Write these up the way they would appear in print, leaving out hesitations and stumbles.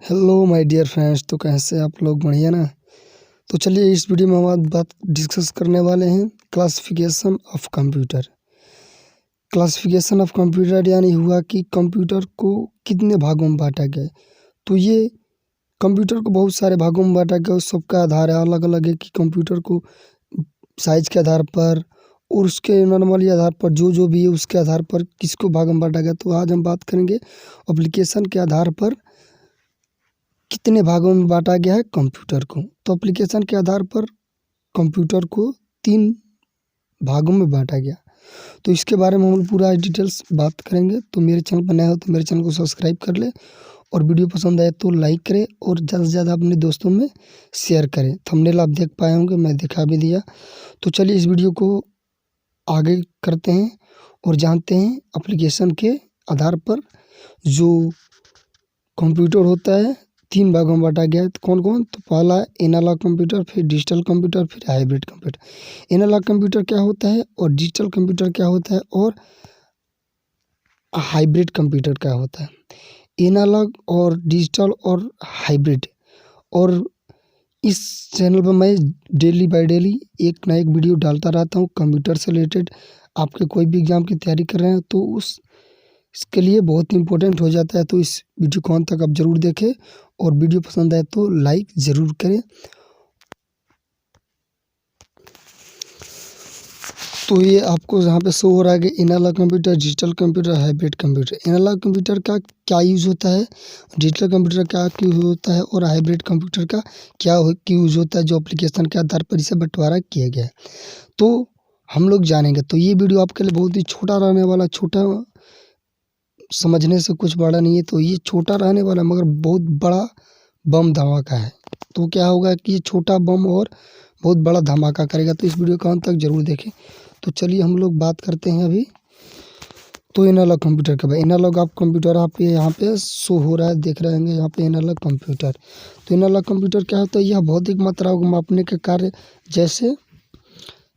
Hello my dear friends. तो कैसे आप लोग, बढ़िया ना। तो चलिए इस वीडियो में हम आज बात डिस्कस करने वाले हैं classification of computer. Classification of computer यानी हुआ कि कंप्यूटर को कितने भागों में बांटा गया है। तो ये कंप्यूटर को बहुत सारे भागों में बांटा गया, उस सबका आधार है अलग अलग है कि कंप्यूटर को साइज के आधार पर और उसके नॉर्मली आधार पर जो भी है उसके आधार पर किसको भागों में बांटा गया। तो आज हम बात करेंगे एप्लीकेशन के आधार पर कितने भागों में बांटा गया है कंप्यूटर को। तो एप्लीकेशन के आधार पर कंप्यूटर को 3 भागों में बांटा गया। तो इसके बारे में हम पूरा डिटेल्स बात करेंगे। तो मेरे चैनल पर नया हो तो मेरे चैनल को सब्सक्राइब कर ले और वीडियो पसंद आए तो लाइक करें और ज़्यादा से ज़्यादा अपने दोस्तों में शेयर करें। थंबनेल आप देख पाए होंगे, मैं दिखा भी दिया। तो चलिए इस वीडियो को आगे करते हैं और जानते हैं एप्लीकेशन के आधार पर जो कंप्यूटर होता है 3 भागों में बांटा गया है। तो कौन कौन? तो पहला है एनालॉग कंप्यूटर, फिर डिजिटल कंप्यूटर, फिर हाइब्रिड कंप्यूटर। एनालॉग कंप्यूटर क्या होता है और डिजिटल कंप्यूटर क्या होता है और हाइब्रिड कंप्यूटर क्या होता है। एनालॉग और डिजिटल और हाइब्रिड। और इस चैनल पर मैं डेली बाय डेली एक ना एक वीडियो डालता रहता हूँ कंप्यूटर से रिलेटेड। आपके कोई भी एग्ज़ाम की तैयारी कर रहे हैं तो इसके लिए बहुत इम्पोर्टेंट हो जाता है। तो इस वीडियो को अंत तक आप ज़रूर देखें और वीडियो पसंद आए तो लाइक ज़रूर करें। तो ये आपको यहाँ पे शो हो रहा है कि analog computer, digital computer, hybrid computer. Analog computer का क्या यूज़ होता है, डिजिटल कंप्यूटर का क्या यूज़ होता है और हाइब्रिड कंप्यूटर का क्या यूज़ होता है, जो एप्लीकेशन के आधार पर इसे बंटवारा किया गया है। तो हम लोग जानेंगे। तो ये वीडियो आपके लिए बहुत ही छोटा रहने वाला, छोटा समझने से कुछ बड़ा नहीं है। तो ये छोटा रहने वाला मगर बहुत बड़ा बम धमाका है। तो क्या होगा कि ये छोटा बम और बहुत बड़ा धमाका करेगा। तो इस वीडियो को अंत तक ज़रूर देखें। तो चलिए हम लोग बात करते हैं अभी। तो एनालॉग कंप्यूटर का, भाई एनालॉग आप कंप्यूटर आप यहाँ पे शो हो रहा है, देख रहे होंगे यहाँ पे एनालॉग कंप्यूटर। तो एनालॉग कंप्यूटर क्या होता है? यह भौतिक मात्राओं को मापने के कार्य जैसे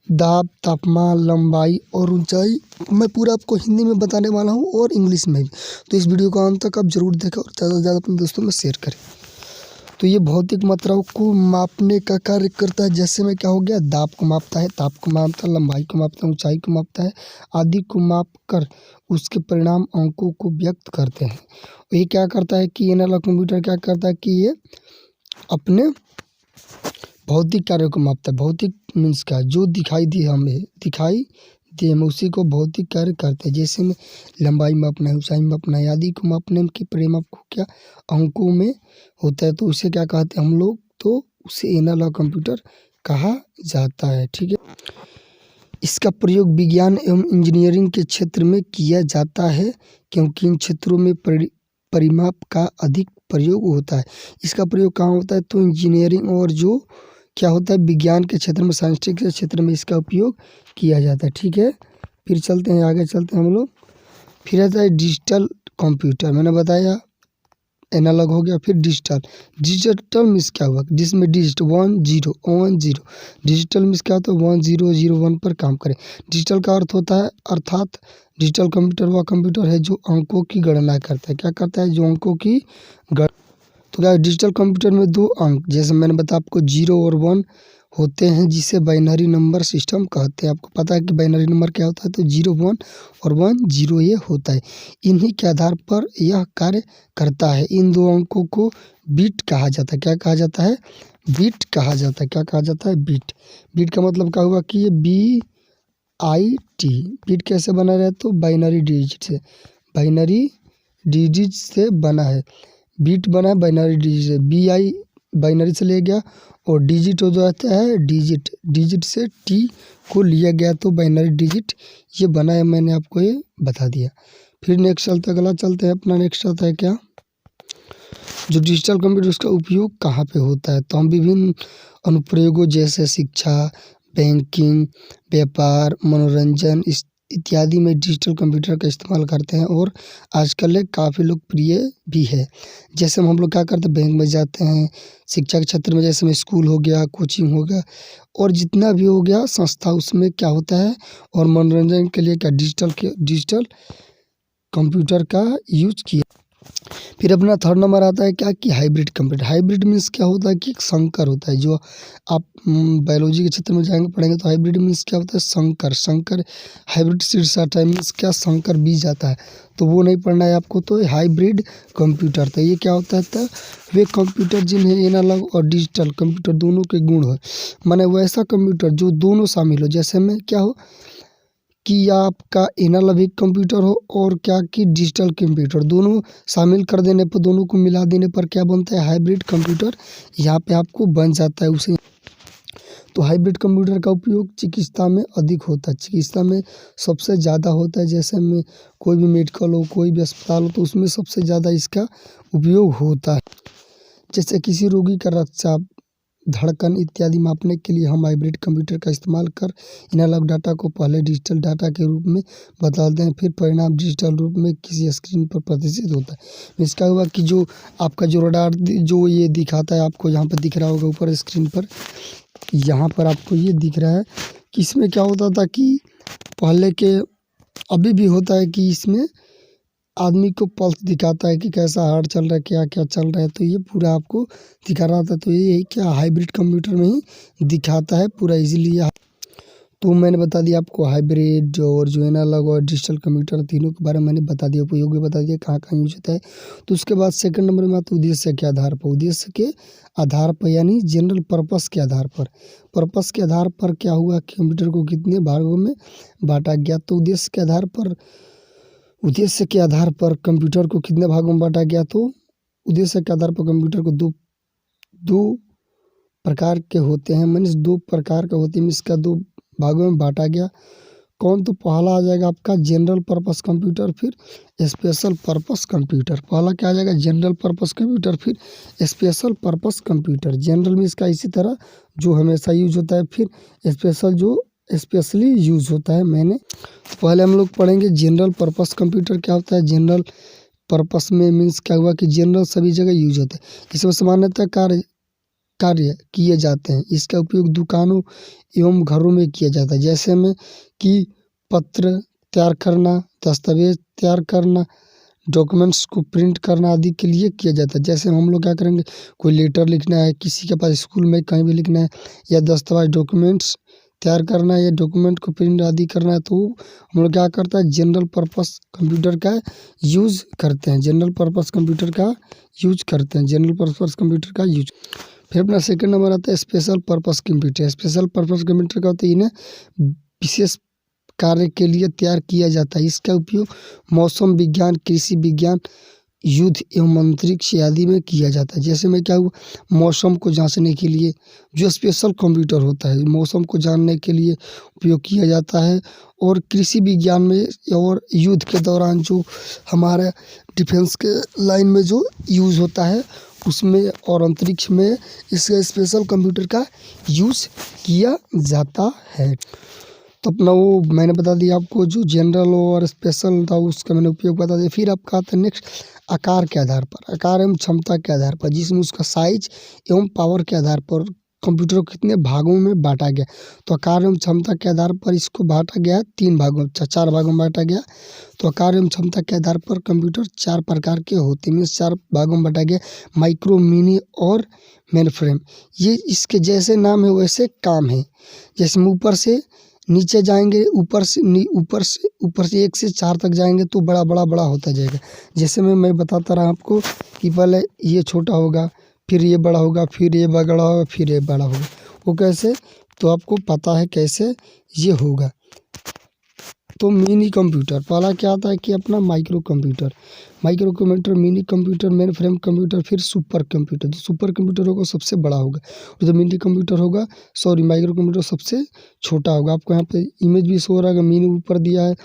दाब, तापमान, लंबाई और ऊंचाई मैं पूरा आपको हिंदी में बताने वाला हूँ और इंग्लिश में भी। तो इस वीडियो को अंत तक आप ज़रूर देखें और ज़्यादा से ज़्यादा अपने दोस्तों में शेयर करें। तो ये भौतिक मात्राओं को मापने का कार्य करता है। जैसे में क्या हो गया, दाब को मापता है, ताप को मापता है, लंबाई को मापता है, ऊंचाई को मापता है आदि को माप कर उसके परिणाम अंकों को व्यक्त करते हैं। ये क्या करता है कि एनालॉग कंप्यूटर क्या करता है कि ये अपने भौतिक कार्यों को मापता है। भौतिक मीन्स क्या, जो दिखाई दे हमें उसी को भौतिक कार्य करते हैं। जैसे में लंबाई मापना है, ऊंचाई मापना है आदि को मापने के परिमाप को क्या अंकों में होता है। तो उसे क्या कहते हैं हम लोग? तो उसे एनालॉग कंप्यूटर कहा जाता है। ठीक है। इसका प्रयोग विज्ञान एवं इंजीनियरिंग के क्षेत्र में किया जाता है क्योंकि इन क्षेत्रों में परिमाप का अधिक प्रयोग होता है। इसका प्रयोग कहाँ होता है? तो इंजीनियरिंग और जो क्या होता है विज्ञान के क्षेत्र में, साइंटिफिक के क्षेत्र में इसका उपयोग किया जाता है। ठीक है। फिर चलते हैं आगे, चलते हैं हम लोग। फिर आता है डिजिटल कंप्यूटर। मैंने बताया एनालॉग हो गया, फिर डिजिटल। डिजिटल मीन्स क्या हुआ, जिसमें डिजिट 1 0 1 0। डिजिटल मीन्स क्या होता है? 1 0 0 1 पर काम करें। डिजिटल का अर्थ होता है, अर्थात डिजिटल कंप्यूटर वह कंप्यूटर है जो अंकों की गणना करता है। क्या करता है? जो अंकों की तो क्या डिजिटल कंप्यूटर में 2 अंक, जैसे मैंने बताया आपको 0 और 1 होते हैं, जिसे बाइनरी नंबर सिस्टम कहते हैं। आपको पता है कि बाइनरी नंबर क्या होता है? तो 0 1 और 1 0 ये होता है। इन्हीं के आधार पर यह कार्य करता है। इन 2 अंकों को बिट कहा जाता है। क्या कहा जाता है? बिट कहा जाता है। क्या कहा जाता है? बिट। बिट का मतलब क्या हुआ कि ये BIT। बिट कैसे बना रहा है? तो बाइनरी डिजिट से बना है। बिट बना है बाइनरी डिजिट से। BI बाइनरी से ले गया और डिजिट हो जाता है डिजिट से T को लिया गया, तो बाइनरी डिजिट ये बना है। मैंने आपको ये बता दिया। फिर नेक्स्ट चलते अगला चलते हैं अपना। नेक्स्ट आता है क्या, जो डिजिटल कंप्यूटर उसका उपयोग कहाँ पे होता है? तो हम विभिन्न अनुप्रयोगों जैसे शिक्षा, बैंकिंग, व्यापार, मनोरंजन इत्यादि में डिजिटल कंप्यूटर का इस्तेमाल करते हैं और आजकल ये काफ़ी लोकप्रिय भी है। जैसे हम लोग क्या करते हैं, बैंक में जाते हैं, शिक्षा के क्षेत्र में जैसे में स्कूल हो गया, कोचिंग हो गया और जितना भी हो गया संस्था, उसमें क्या होता है। और मनोरंजन के लिए क्या डिजिटल कंप्यूटर का यूज किया। फिर अपना थर्ड नंबर आता है क्या कि हाइब्रिड कंप्यूटर। हाइब्रिड मीन्स क्या होता है कि एक संकर होता है, जो आप बायोलॉजी के क्षेत्र में जाएंगे पढ़ेंगे तो हाइब्रिड मीन्स क्या होता है, संकर। संकर हाइब्रिड सीड्स आता है, मीन्स क्या, संकर बीज आता है, तो वो नहीं पढ़ना है आपको। तो हाइब्रिड कंप्यूटर, तो ये क्या होता है, तो वे कंप्यूटर जिन्हें एनालॉग और डिजिटल कंप्यूटर दोनों के गुण हो, माने वैसा कंप्यूटर जो दोनों शामिल हो, जैसे में क्या हो कि आपका एनालॉगिक कंप्यूटर हो और क्या कि डिजिटल कंप्यूटर, दोनों शामिल कर देने पर, दोनों को मिला देने पर क्या बनता है, हाइब्रिड कंप्यूटर यहाँ पे आपको बन जाता है उसे। तो हाइब्रिड कंप्यूटर का उपयोग चिकित्सा में अधिक होता है, चिकित्सा में सबसे ज़्यादा होता है। जैसे में कोई भी मेडिकल हो, कोई भी अस्पताल हो, तो उसमें सबसे ज़्यादा इसका उपयोग होता है। जैसे किसी रोगी का रक्तचाप, धड़कन इत्यादि मापने के लिए हम हाइब्रिड कंप्यूटर का इस्तेमाल कर एनालॉग डाटा को पहले डिजिटल डाटा के रूप में बदलते हैं, फिर परिणाम डिजिटल रूप में किसी स्क्रीन पर प्रदर्शित होता है। इसका हुआ कि जो आपका जो रडार जो ये दिखाता है, आपको यहाँ पर दिख रहा होगा ऊपर स्क्रीन पर, यहाँ पर आपको ये दिख रहा है कि इसमें क्या होता था कि पहले के, अभी भी होता है कि इसमें आदमी को पल्स दिखाता है कि कैसा हार्ट चल रहा है, क्या क्या चल रहा है, तो ये पूरा आपको दिखा रहा था। तो ये क्या हाइब्रिड कंप्यूटर में ही दिखाता है पूरा इजीली। तो मैंने बता दिया आपको हाइब्रिड और जो एनालॉग और डिजिटल कंप्यूटर तीनों के बारे में मैंने बता दिया, उपयोग भी बता दिया, कहाँ कहाँ यूज होता है। तो उसके बाद सेकंड नंबर में आता है उद्देश्य के आधार पर। उद्देश्य के आधार पर यानी जनरल पर्पस के आधार पर, पर्पस के आधार पर क्या हुआ कि कंप्यूटर को कितने भागों में बांटा गया। तो उद्देश्य के आधार पर, उद्देश्य के आधार पर कंप्यूटर को कितने भागों में बांटा गया, तो उद्देश्य के आधार पर कंप्यूटर को दो प्रकार के होते हैं, मीन्स दो प्रकार के होते हैं, इसका दो भागों में बांटा गया। कौन, तो पहला आ जाएगा आपका जनरल पर्पस कंप्यूटर, फिर स्पेशल पर्पस कंप्यूटर। पहला क्या आ जाएगा, जनरल पर्पस कंप्यूटर, फिर स्पेशल पर्पस कंप्यूटर। जनरल में इसका इसी तरह जो हमेशा यूज होता है, फिर स्पेशल जो स्पेशली यूज होता है। मैंने पहले हम लोग पढ़ेंगे जनरल पर्पस कंप्यूटर क्या होता है। जनरल पर्पस में मीन्स क्या हुआ कि जनरल सभी जगह यूज होता है, इसमें सामान्यतः कार्य किए जाते हैं। इसका उपयोग दुकानों एवं घरों में किया जाता है, जैसे में कि पत्र तैयार करना, दस्तावेज तैयार करना, डॉक्यूमेंट्स को प्रिंट करना आदि के लिए किया जाता है। जैसे हम लोग क्या करेंगे, कोई लेटर लिखना है किसी के पास, स्कूल में कहीं भी लिखना है, या दस्तावेज डॉक्यूमेंट्स तैयार करना है, या डॉक्यूमेंट को प्रिंट आदि करना है, तो हम लोग क्या करता है, जनरल पर्पस कंप्यूटर का यूज़ करते हैं। जनरल पर्पस कंप्यूटर का यूज करते हैं, जनरल पर्पस कंप्यूटर का यूज। फिर अपना सेकंड नंबर आता है special purpose computer. Special purpose computer का होता है, इन्हें विशेष कार्य के लिए तैयार किया जाता है। इसका उपयोग मौसम विज्ञान, कृषि विज्ञान, युद्ध एवं अंतरिक्ष आदि में किया जाता है। जैसे में क्या हुआ, मौसम को जांचने के लिए जो स्पेशल कंप्यूटर होता है, मौसम को जानने के लिए उपयोग किया जाता है। और कृषि विज्ञान में और युद्ध के दौरान जो हमारे डिफेंस के लाइन में जो यूज़ होता है उसमें, और अंतरिक्ष में इसका स्पेशल कंप्यूटर का यूज़ किया जाता है। तो अपना वो मैंने बता दिया आपको, जो जनरल और स्पेशल था उसका मैंने उपयोग बता दिया। फिर आपका आता है नेक्स्ट आकार के आधार पर, आकार एवं क्षमता के आधार पर, जिसमें उसका साइज एवं पावर के आधार पर कंप्यूटर को कितने भागों में बांटा गया। तो आकार एवं क्षमता के आधार पर इसको बांटा गया तीन भागों, चार भागों में बांटा गया। तो आकार एवं क्षमता के आधार पर कंप्यूटर चार प्रकार के होते हैं, चार भागों में बांटा गया, माइक्रो, मिनी और मेन फ्रेम। ये इसके जैसे नाम है वैसे काम है। जैसे ऊपर से नीचे जाएंगे, ऊपर से 1 से 4 तक जाएंगे तो बड़ा होता जाएगा। जैसे मैं बताता रहा आपको कि पहले ये छोटा होगा, फिर ये बड़ा होगा, फिर ये बड़ा होगा, फिर ये बड़ा होगा। वो कैसे, तो आपको पता है कैसे ये होगा। तो मिनी कंप्यूटर पहला क्या आता है कि अपना micro computer, mini computer, main frame computer, फिर सुपर कंप्यूटर। जो सुपर कंप्यूटर होगा सबसे बड़ा होगा, और जो मिनी कंप्यूटर होगा, माइक्रो कंप्यूटर सबसे छोटा होगा। आपको यहाँ पे इमेज भी शो हो रहा है, मिनी ऊपर दिया है,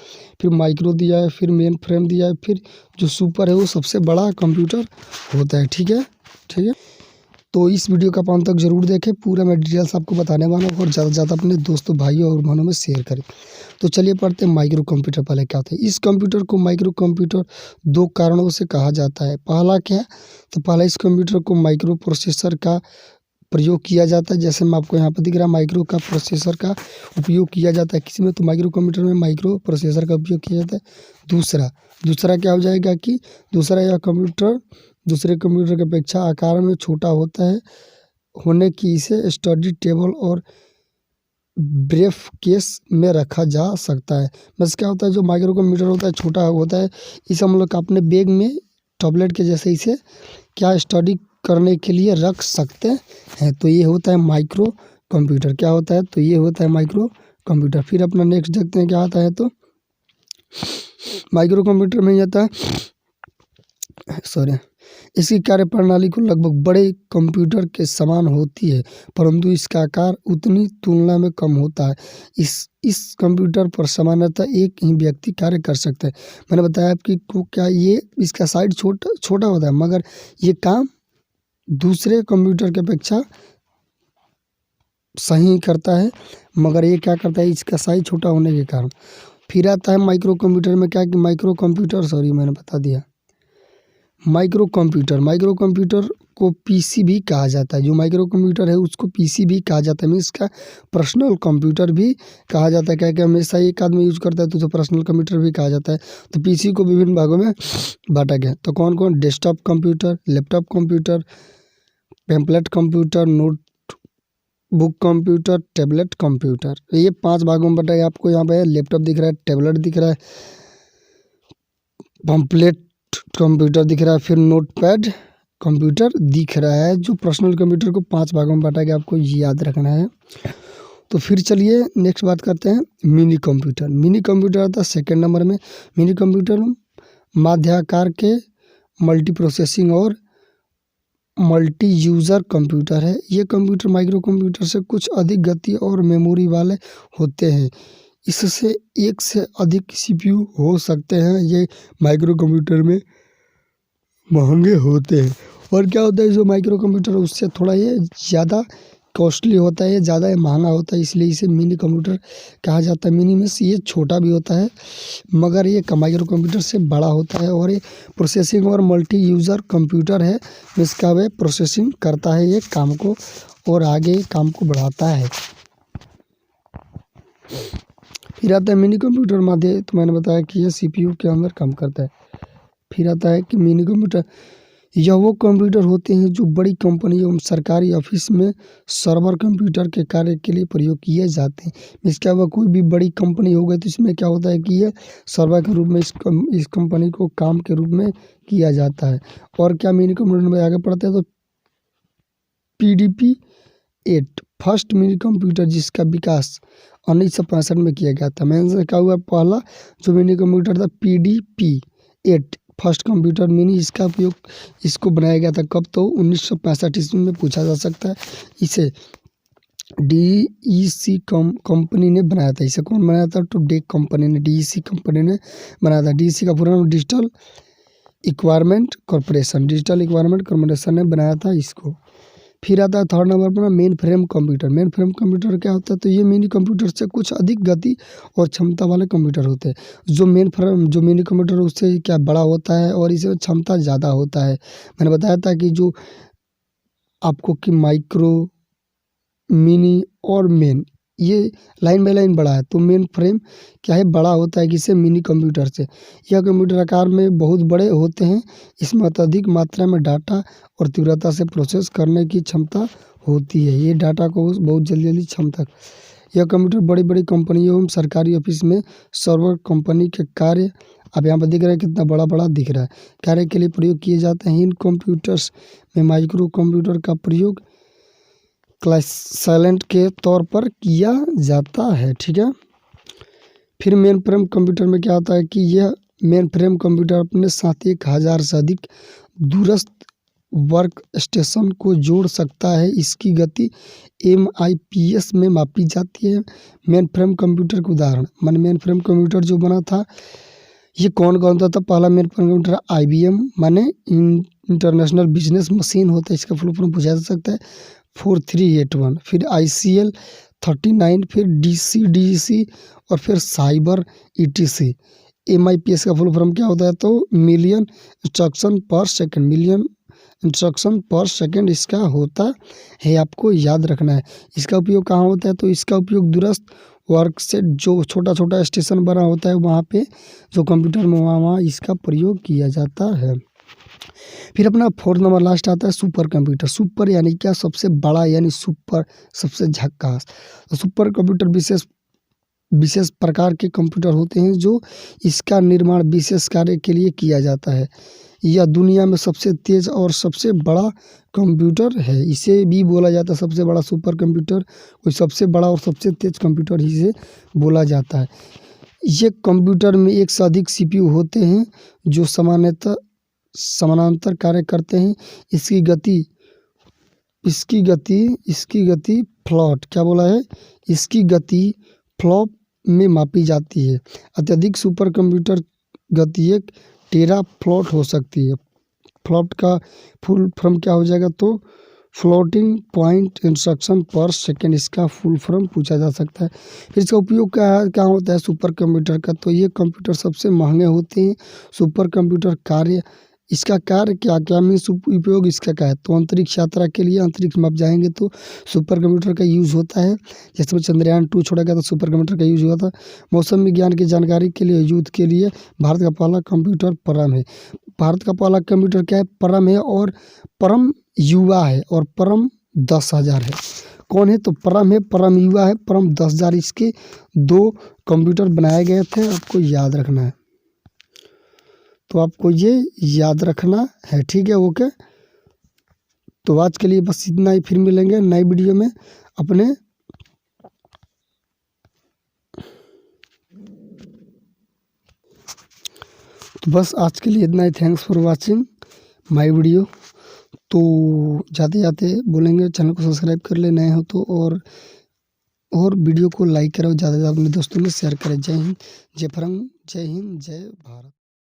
फिर माइक्रो दिया है, फिर मेन फ्रेम दिया है, फिर जो सुपर है वो सबसे बड़ा कंप्यूटर होता है। ठीक है। तो इस वीडियो का अंत तक जरूर देखें, पूरा मैं डिटेल्स आपको बताने वाला हूँ, और ज़्यादा से ज़्यादा अपने दोस्तों, भाइयों और बहनों में शेयर करें। तो चलिए पढ़ते हैं माइक्रो कंप्यूटर पहले क्या होता है। इस कंप्यूटर को माइक्रो कंप्यूटर दो कारणों से कहा जाता है। पहला क्या है, तो पहला इस कंप्यूटर को माइक्रो प्रोसेसर का प्रयोग किया जाता है। जैसे मैं आपको यहाँ पर दिख रहा है माइक्रो का प्रोसेसर का उपयोग किया जाता है किसी में, तो माइक्रो कंप्यूटर में माइक्रो प्रोसेसर का उपयोग किया जाता है। दूसरा क्या हो जाएगा कि यह कंप्यूटर दूसरे कंप्यूटर की अपेक्षा आकार में छोटा होता है होने की इसे स्टडी टेबल और ब्रीफ केस में रखा जा सकता है। बस क्या होता है, जो माइक्रो कंप्यूटर होता है छोटा होता है, इसे हम लोग अपने बैग में टैबलेट के जैसे इसे क्या स्टडी करने के लिए रख सकते हैं। तो ये होता है माइक्रो कंप्यूटर। क्या होता है, तो ये होता है माइक्रो कंप्यूटर। फिर अपना नेक्स्ट देखते हैं क्या आता है। तो माइक्रो कंप्यूटर में ये आता है इसकी कार्यप्रणाली को लगभग बड़े कंप्यूटर के समान होती है, परंतु इसका आकार उतनी तुलना में कम होता है। इस कंप्यूटर पर सामान्यतः एक ही व्यक्ति कार्य कर सकता है। मैंने बताया आपकी को क्या ये इसका साइज छोटा होता है, मगर ये काम दूसरे कंप्यूटर की अपेक्षा सही करता है, मगर ये क्या करता है, इसका साइज छोटा होने के कारण। फिर आता है माइक्रो कंप्यूटर में क्या कि माइक्रो कंप्यूटर को पीसी भी कहा जाता है। जो माइक्रो कंप्यूटर है उसको पीसी भी कहा जाता है, मीन्स का पर्सनल कंप्यूटर भी कहा जाता है। क्या कि हमेशा एक आदमी यूज करता है तो उसे पर्सनल कंप्यूटर भी कहा जाता है। तो पीसी को विभिन्न भागों में बांटा गया। तो कौन कौन, desktop computer, laptop computer, pamphlet computer, notebook computer, tablet computer, ये 5 भागों में बटा गया। आपको यहाँ पे लैपटॉप दिख रहा है, टैबलेट दिख रहा है, पैम्पलेट कंप्यूटर दिख रहा है, फिर नोटपैड कंप्यूटर दिख रहा है। जो पर्सनल कंप्यूटर को 5 भागों में बांटा गया, आपको ये याद रखना है। तो फिर चलिए नेक्स्ट बात करते हैं मिनी कंप्यूटर आता है सेकंड नंबर में। मिनी कंप्यूटर माध्याकार के मल्टी प्रोसेसिंग और मल्टी यूज़र कंप्यूटर है। ये कंप्यूटर माइक्रो कंप्यूटर से कुछ अधिक गति और मेमोरी वाले होते हैं। इससे एक से अधिक सीपीयू हो सकते हैं। ये माइक्रो कंप्यूटर में महंगे होते हैं। और क्या होता है, जो माइक्रो कंप्यूटर उससे थोड़ा ये ज़्यादा कॉस्टली होता है, ये ज़्यादा महंगा होता है, इसलिए इसे मिनी कंप्यूटर कहा जाता है। मिनी में से ये छोटा भी होता है, मगर ये माइक्रो कंप्यूटर से बड़ा होता है। और ये प्रोसेसिंग और मल्टी यूज़र कंप्यूटर है, जिसका वह प्रोसेसिंग करता है ये काम को और आगे काम को बढ़ाता है। फिर आता है मिनी कंप्यूटर माध्य, तो मैंने बताया कि ये सीपीयू के अंदर काम करता है। फिर आता है कि मिनी कंप्यूटर, यह वो कंप्यूटर होते हैं जो बड़ी कंपनी एवं सरकारी ऑफिस में सर्वर कंप्यूटर के कार्य के लिए प्रयोग किए जाते हैं। इसके अलावा कोई भी बड़ी कंपनी हो गई तो इसमें क्या होता है कि यह सर्वर के रूप में इस कंपनी को काम के रूप में किया जाता है। और क्या मिनी कंप्यूटर में आगे बढ़ते हैं तो PDP-8 फर्स्ट मिनी कंप्यूटर, जिसका विकास 1965 में किया गया था। मैंने क्या हुआ, पहला जो मिनी कंप्यूटर था PDP-8 फर्स्ट कंप्यूटर मिनी, इसको बनाया गया था कब, तो 1965 ईस्वी में पूछा जा सकता है। इसे DEC कंपनी ने बनाया था। इसे कौन बनाया था, तो DEC कंपनी ने बनाया था। DEC का पूरा नाम डिजिटल इक्वायरमेंट कॉर्पोरेशन ने बनाया था इसको। फिर आता है थर्ड नंबर पर मेन फ्रेम कंप्यूटर क्या होता है, तो ये मिनी कंप्यूटर से कुछ अधिक गति और क्षमता वाले कंप्यूटर होते हैं। जो मिनी कंप्यूटर उससे क्या बड़ा होता है और इसे क्षमता ज़्यादा होता है। मैंने बताया था कि जो आपको कि माइक्रो, मिनी और मेन, ये लाइन बाई लाइन बड़ा है। तो मेन फ्रेम क्या है, बड़ा होता है किससे, मिनी कंप्यूटर से। यह कंप्यूटर आकार में बहुत बड़े होते हैं। इसमें अत्यधिक मात्रा में डाटा और तीव्रता से प्रोसेस करने की क्षमता होती है। ये डाटा को बहुत जल्दी क्षमता। यह कंप्यूटर बड़ी बड़ी कंपनियों एवं सरकारी ऑफिस में सर्वर कंपनी के कार्य, अब यहाँ पर दिख रहा है कितना बड़ा बड़ा दिख रहा है, कार्य के लिए प्रयोग किए जाते हैं। इन कंप्यूटर्स में माइक्रो कंप्यूटर का प्रयोग साइलेंट के तौर पर किया जाता है। ठीक है। फिर मेन फ्रेम कंप्यूटर में क्या होता है कि यह मेन फ्रेम कंप्यूटर अपने साथ 1000 से अधिक दूरस्थ वर्क स्टेशन को जोड़ सकता है। इसकी गति MIPS में मापी जाती है। मेन फ्रेम कंप्यूटर के उदाहरण, मेन फ्रेम कंप्यूटर जो बना था ये कौन कौन था, तो पहला मेन फ्रेम कंप्यूटर IBM माने इंटरनेशनल बिजनेस मशीन होता है, इसका फुल फॉर्म पूछा जा सकता है 4381। फिर ICL 39, फिर DEC और फिर साइबर ETC। MIPS का फुल फॉर्म क्या होता है, तो मिलियन इंस्ट्रक्शन पर सेकंड, मिलियन इंस्ट्रक्शन पर सेकंड इसका होता है, आपको याद रखना है। इसका उपयोग कहाँ होता है, तो इसका उपयोग दूरस्थ वर्क से जो छोटा छोटा स्टेशन बना होता है वहाँ पे, जो कंप्यूटर में वहाँ इसका प्रयोग किया जाता है। फिर अपना 4 नंबर लास्ट आता है सुपर कंप्यूटर। सुपर यानी क्या, सबसे बड़ा, यानी सुपर, सबसे झक्कास। तो सुपर कंप्यूटर विशेष विशेष प्रकार के कंप्यूटर होते हैं जो इसका निर्माण विशेष कार्य के लिए किया जाता है। यह दुनिया में सबसे तेज और सबसे बड़ा कंप्यूटर है। इसे भी बोला जाता है सबसे बड़ा सुपर कंप्यूटर, कोई सबसे बड़ा और सबसे तेज कंप्यूटर ही से बोला जाता है। ये कंप्यूटर में एक से अधिक सीपीयू होते हैं जो समानांतर कार्य करते हैं। इसकी गति फ्लॉट, क्या बोला है, इसकी गति फ्लॉप में मापी जाती है। अत्यधिक सुपर कंप्यूटर गति 1 टेरा फ्लॉट हो सकती है। फ्लॉप का फुल फॉर्म क्या हो जाएगा, तो फ्लोटिंग पॉइंट इंस्ट्रक्शन पर सेकंड इसका फुल फॉर्म पूछा जा सकता है। फिर इसका उपयोग क्या होता है सुपर कंप्यूटर का, तो ये कंप्यूटर सबसे महंगे होते हैं। सुपर कंप्यूटर कार्य, इसका कार्य क्या क्या मीन्स उपयोग इसका क्या है, तो अंतरिक्ष यात्रा के लिए, अंतरिक्ष में आप जाएंगे तो सुपर कंप्यूटर का यूज़ होता है। जैसे में चंद्रयान 2 छोड़ा गया तो सुपर कंप्यूटर का यूज़ हुआ था। मौसम विज्ञान की जानकारी के लिए, युद्ध के लिए भारत का पहला कंप्यूटर परम है। भारत का पहला कंप्यूटर क्या है, परम है, और परम युवा है, और परम 10,000 है। कौन है, तो परम है, परम युवा है, परम 10,000। इसके 2 कंप्यूटर बनाए गए थे, आपको याद रखना है। तो आपको ये याद रखना है, ठीक है, ओके। तो आज के लिए बस इतना ही, फिर मिलेंगे नई वीडियो में अपने। तो बस आज के लिए इतना ही। Thanks for watching my video. तो जाते जाते बोलेंगे चैनल को सब्सक्राइब कर ले नए हो तो, और वीडियो को लाइक करो, ज़्यादा से ज़्यादा अपने दोस्तों में शेयर करें। जय हिंद, जय फरंग, जय हिंद, जय भारत।